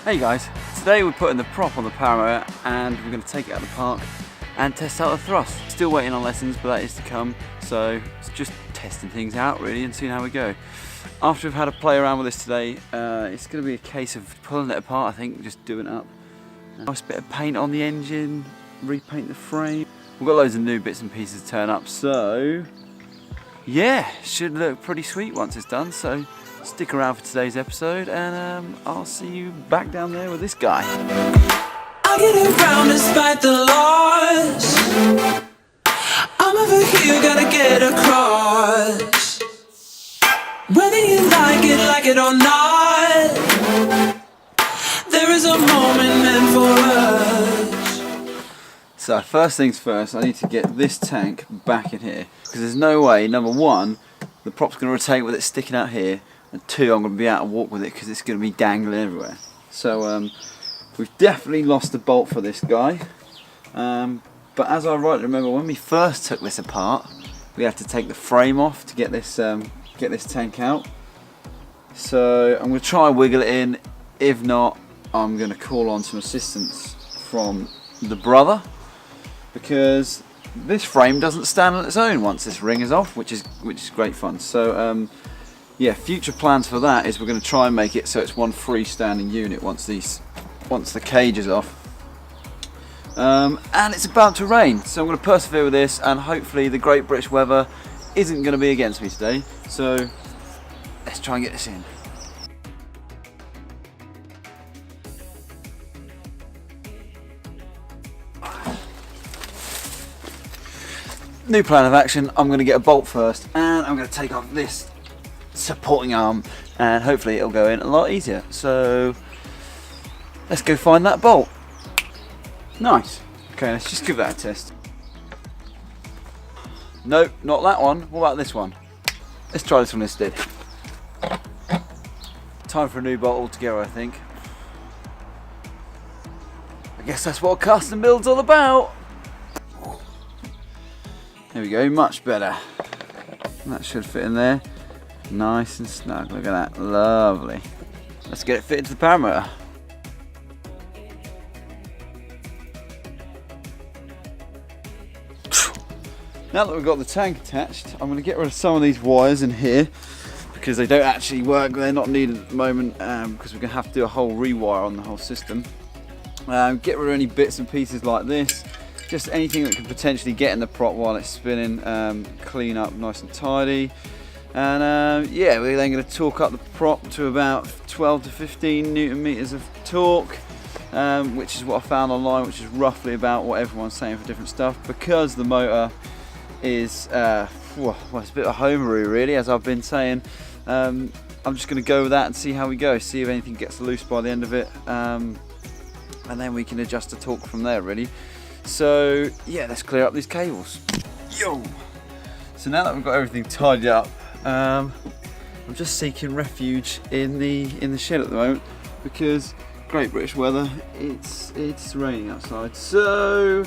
Hey guys, today we're putting the prop on the Paramotor and we're going to take it out of the park and test out the thrust. Still waiting on lessons, but that is to come, so it's just testing things out really and seeing how we go. After we've had a play around with this today, it's going to be a case of pulling it apart, I think, just doing it up. Nice bit of paint on the engine, repaint the frame. We've got loads of new bits and pieces to turn up, so yeah, should look pretty sweet once it's done. So stick around for today's episode and I'll see you back down there with this guy. I'll get around despite the loss. I'm over here, gotta get across. Whether you like it or not, there is a moment meant for us. So first things first, I need to get this tank back in here because there's no way, number one, the prop's going to rotate with it sticking out here, and two, I'm going to be able to walk with it because it's going to be dangling everywhere. So we've definitely lost the bolt for this guy, but as I rightly remember, when we first took this apart, we had to take the frame off to get this tank out. So I'm going to try and wiggle it in. If not, I'm going to call on some assistance from the brother, because this frame doesn't stand on its own once this ring is off, which is great fun. So yeah, future plans for that is we're going to try and make it so it's one freestanding unit once the cage is off. And it's about to rain, so I'm going to persevere with this, and hopefully the great British weather isn't going to be against me today. So let's try and get this in. New plan of action, I'm going to get a bolt first and I'm going to take off this supporting arm and hopefully it'll go in a lot easier. So let's go find that bolt. Nice. Okay, let's just give that a test. Nope, not that one. What about this one? Let's try this one instead. Time for a new bolt altogether, I think. I guess that's what a custom build's all about. There we go, much better. That should fit in there. Nice and snug, look at that, lovely. Let's get it fitted to the Paramotor. Now that we've got the tank attached, I'm going to get rid of some of these wires in here because they don't actually work, they're not needed at the moment, because we're going to have to do a whole rewire on the whole system. Get rid of any bits and pieces like this. Just anything that could potentially get in the prop while it's spinning, clean up nice and tidy. And yeah, we're then going to torque up the prop to about 12 to 15 Newton meters of torque, which is what I found online, which is roughly about what everyone's saying for different stuff. Because the motor is, well, it's a bit of a homeroo really, as I've been saying. I'm just going to go with that and see how we go, see if anything gets loose by the end of it, and then we can adjust the torque from there really. So yeah, let's clear up these cables. Yo! So now that we've got everything tidied up, I'm just seeking refuge in the shed at the moment because great British weather. It's raining outside. So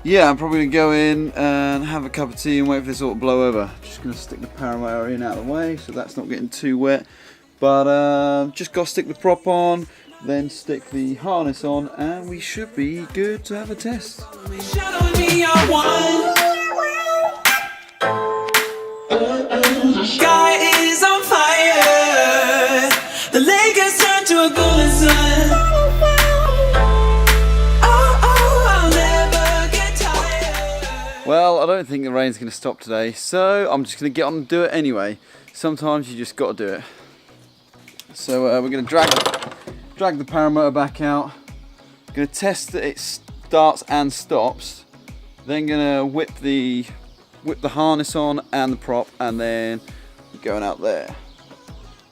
yeah, I'm probably gonna go in and have a cup of tea and wait for this all to blow over. Just gonna stick the Paramotor in out of the way so that's not getting too wet. But just gotta stick the prop on, then stick the harness on, and we should be good to have a test. Sky is on fire. The lake has turned to a golden sun. I'll never get tired. Well, I don't think the rain's going to stop today, so I'm just going to get on and do it anyway. Sometimes you just got to do it. So we're going to drag the Paramotor back out. Going to test that it starts and stops. Then going to whip the harness on and the prop, and then going out there.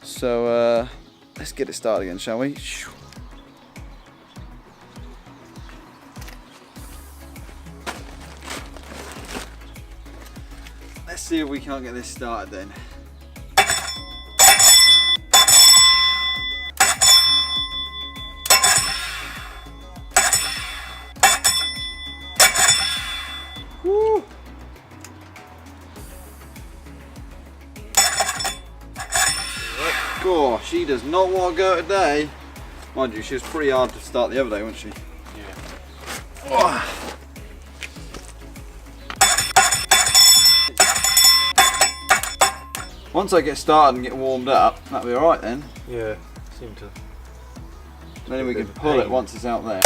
So let's get it started again, shall we? Let's see if we can't get this started then. Woo! Gosh, she does not want to go today. Mind you, she was pretty hard to start the other day, wasn't she? Yeah. Oh. Once I get started and get warmed up, that'll be alright then. Yeah, seem to. Then we can pull it once it's out there.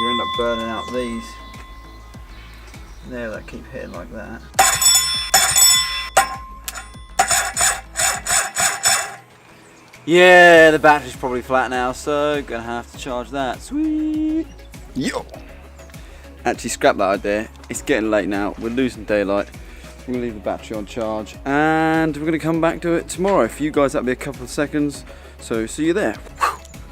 You end up burning out these. There, that keep hitting like that. Yeah, the battery's probably flat now, so gonna have to charge that. Sweet. Yo. Actually, scrap that idea. It's getting late now. We're losing daylight. We're gonna leave the battery on charge, and we're gonna come back to it tomorrow. For you guys, that'll be a couple of seconds. So see you there.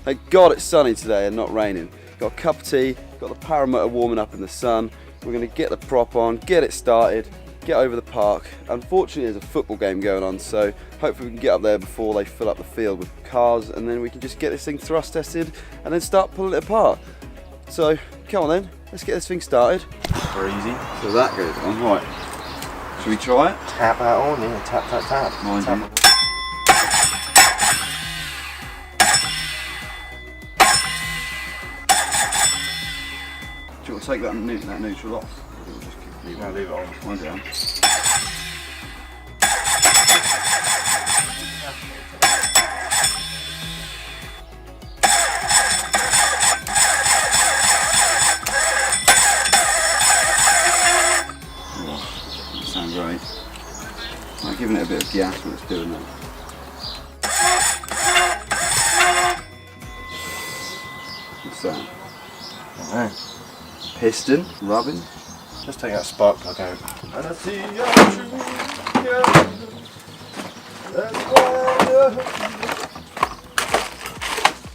Thank God it's sunny today and not raining. Got a cup of tea. Got the Paramotor warming up in the sun. We're gonna get the prop on, get it started, get over the park. Unfortunately, there's a football game going on, so hopefully we can get up there before they fill up the field with cars, and then we can just get this thing thrust tested and then start pulling it apart. So come on then, let's get this thing started. Very easy. So that goes on, right. Should we try it? Tap that on, yeah. Tap, tap, tap. Mind tap. you. Do you want to take that neutral off? Or do we just leave it No, on? leave it on. Mind you. Sound great. I'm giving it a bit of gas when it's doing that. What's that? I don't know. Piston rubbing. Let's take that spark plug out. And I see your true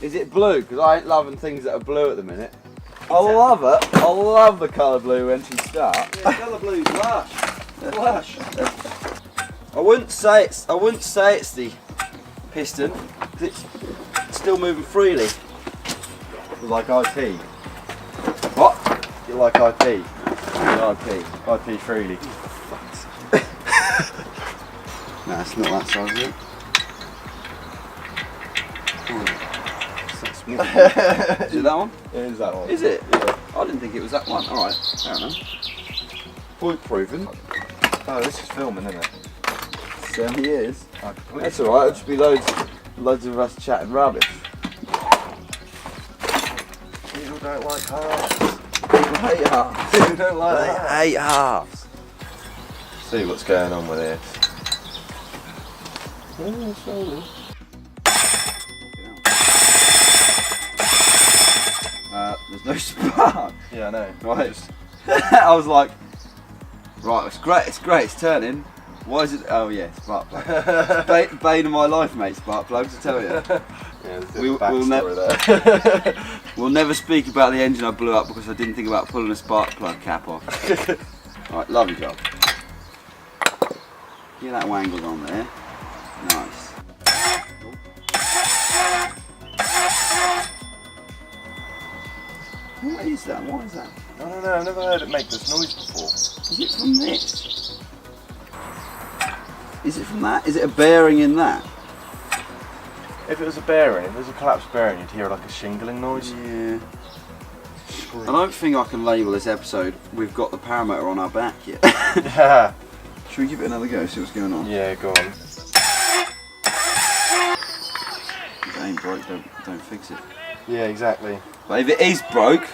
Is it blue? Because I ain't loving things that are blue at the minute. I love it. I love the colour blue when she starts. Yeah, colour blue's lush. Lush. I wouldn't say it's the piston, because it's still moving freely. Like IP. What? You like IP. IP. IP freely. No, it's not that size, is it? Is it that one? It is that one. Is it? Yeah. I didn't think it was that one. Alright, fair enough. Point proven. Oh, this is filming, isn't it? 7 years. I completely That's alright, it'll just be loads of us chatting rubbish. People don't like halves. People hate halves. People don't like halves. They hate halves. See what's going on with this. Oh, slowly. There's no spark. Yeah, I know. Right. I was like, right, it's great, it's turning. Why is it? Oh yeah, spark plug. Bane of my life, mate. Spark plugs, I tell you. Yeah, We'll never speak about the engine I blew up because I didn't think about pulling a spark plug cap off. Right, lovely job. Get that wangled on there. Nice. What is that? What is that? I don't know, I've never heard it make this noise before. Is it from this? Is it from that? Is it a bearing in that? If it was a bearing, if it was a collapsed bearing, you'd hear like a shingling noise. Yeah. I don't think I can label this episode "We've got the Paramotor on our back" yet. Yeah. Should we give it another go, see what's going on? Yeah, go on. If it ain't broke, don't fix it. Yeah, exactly. But if it is broke,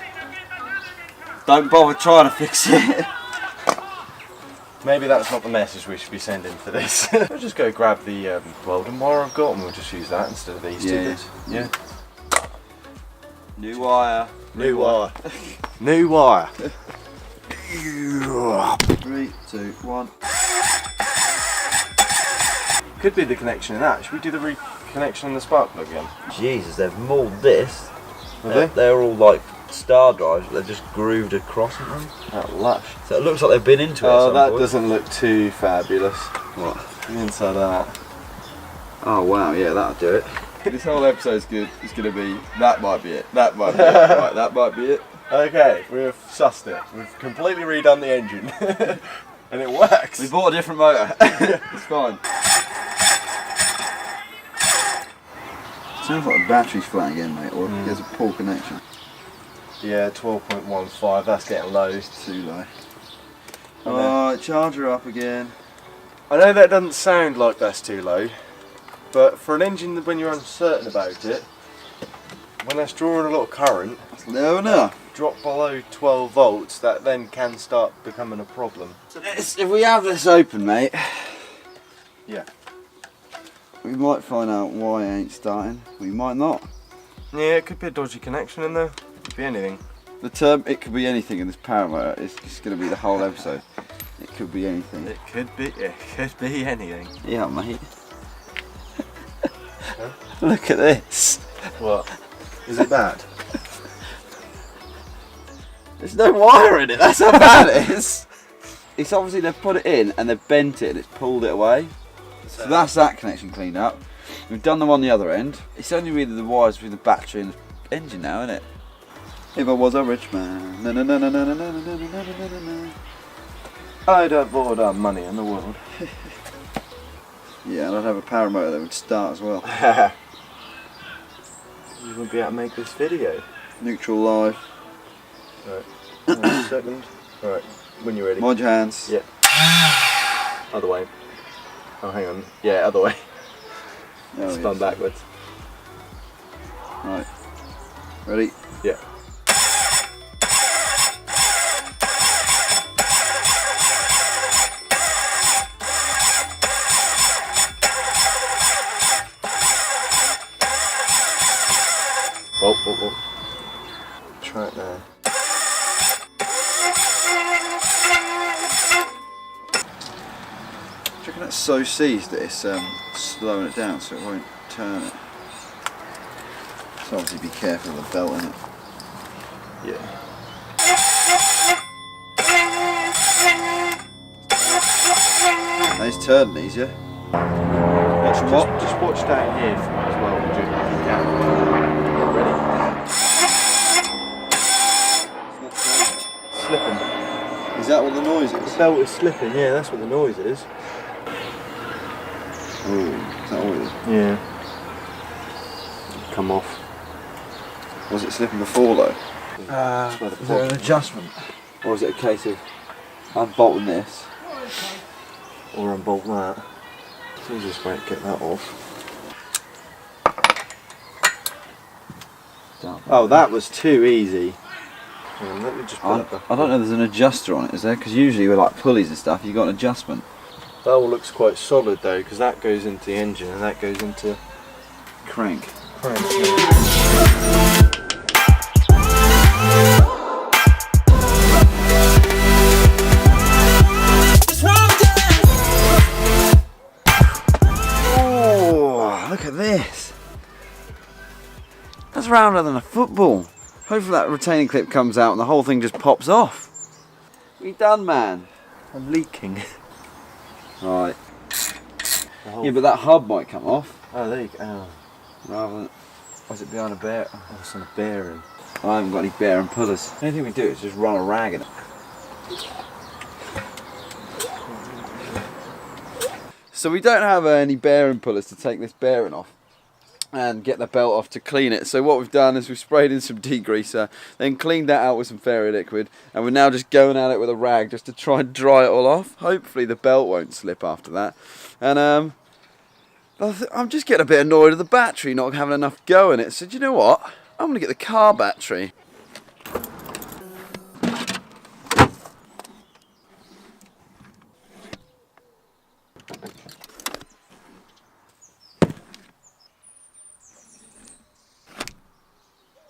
don't bother trying to fix it. Maybe that's not the message we should be sending for this. We'll just go grab the welding wire I've got and we'll just use that instead of these two bits. Yeah. New wire. New wire. New wire. 3, 2, 1. Could be the connection in that. Should we do the reconnection in the spark plug again? Jesus, they've mauled this. Have they? They're all like star drives, but they're just grooved across them. That lush. So it looks like they've been into it. Oh, at some that point. doesn't look too fabulous. What? The inside of that. Oh wow, yeah, that'll do it. This whole episode's is gonna be that might be it. That might be it. Right, that might be it. Okay, we've sussed it. We've completely redone the engine. And it works. We bought a different motor. It's fine. Sounds like the battery's flat again, mate, or there's a poor connection. Yeah, 12.15, that's getting low. It's too low. Oh, charger up again. I know that doesn't sound like that's too low, but for an engine when you're uncertain about it, when that's drawing a lot of current, That's low enough. drop below 12 volts, that then can start becoming a problem. If we have this open, mate, Yeah. we might find out why it ain't starting. We might not. Yeah, it could be a dodgy connection in there. Could be anything. It could be anything in this Paramotor. It's just going to be the whole episode. It could be anything. It could be anything. Yeah, mate. Look at this. What? Is it bad? There's no wire in it. That's how bad it is. It's obviously they've put it in and they've bent it and it's pulled it away. So that's that connection cleaned up. We've done them on the other end. It's only really the wires between the battery and the engine now, isn't it? If I was a rich man, na na na na na na na na na na na na. I'd have all that money in the world. Yeah, and I'd have a Paramotor that would start as well. You wouldn't be able to make this video. Neutral live. Right. 1 second. Right. When you're ready. Mind your hands. Yeah. Other way. Oh, hang on. Yeah, other way. Oh, Spun yes. backwards. Right. Ready? Yeah. Oh. Try it now. Do you reckon that's so seized that it's slowing it down so it won't turn it? So obviously be careful of the belt in it. Yeah. And it's turning these, yeah? Watch them what? Just watch down here as well, would you? If you can. Ready? Slipping. Is that what the noise is? The belt is slipping, yeah, that's what the noise is. Oh, is that what it is? Yeah. Come off. Was it slipping before though? Is Is there an adjustment? Or is it a case of unbolting this? Or unbolt that. So you just won't get that off. Oh, that was too easy. Let me just pull it back. I don't know if there's an adjuster on it, is there? Because usually with like pulleys and stuff, you've got an adjustment. That all looks quite solid though, because that goes into the engine and that goes into Crank. crank. Oh, look at this. That's rounder than a football. Hopefully that retaining clip comes out and the whole thing just pops off. What you done, man? I'm leaking. Right. Yeah, but that hub might come off. Oh, there you go. Oh, Rather than... Was it behind a bear? it's on a bearing. I haven't got any bearing pullers. The only thing we do is just run a rag in it. So we don't have any bearing pullers to take this bearing off and get the belt off to clean it. So what we've done is we've sprayed in some degreaser, then cleaned that out with some fairy liquid, and we're now just going at it with a rag just to try and dry it all off. Hopefully the belt won't slip after that. And I'm just getting a bit annoyed at the battery not having enough go in it. So do you know what? I'm going to get the car battery.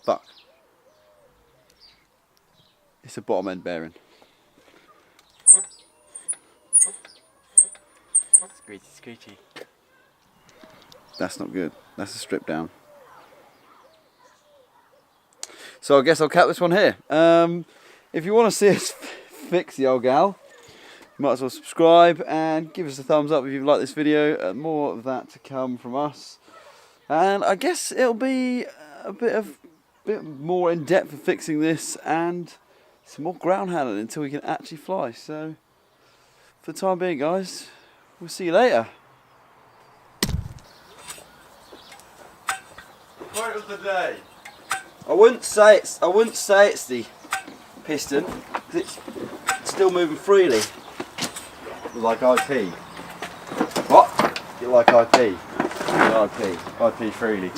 Fuck. It's a bottom end bearing. Screechy. That's not good. That's a strip down. So I guess I'll cut this one here. If you want to see us fix the old gal, you might as well subscribe and give us a thumbs up if you've liked this video. More of that to come from us. And I guess it'll be a bit more in depth of fixing this and some more ground handling until we can actually fly. So for the time being, guys, we'll see you later. Quote of the day. I wouldn't say it's the piston, 'cause it's still moving freely. Like IP. What? You like IP. IP. IP freely.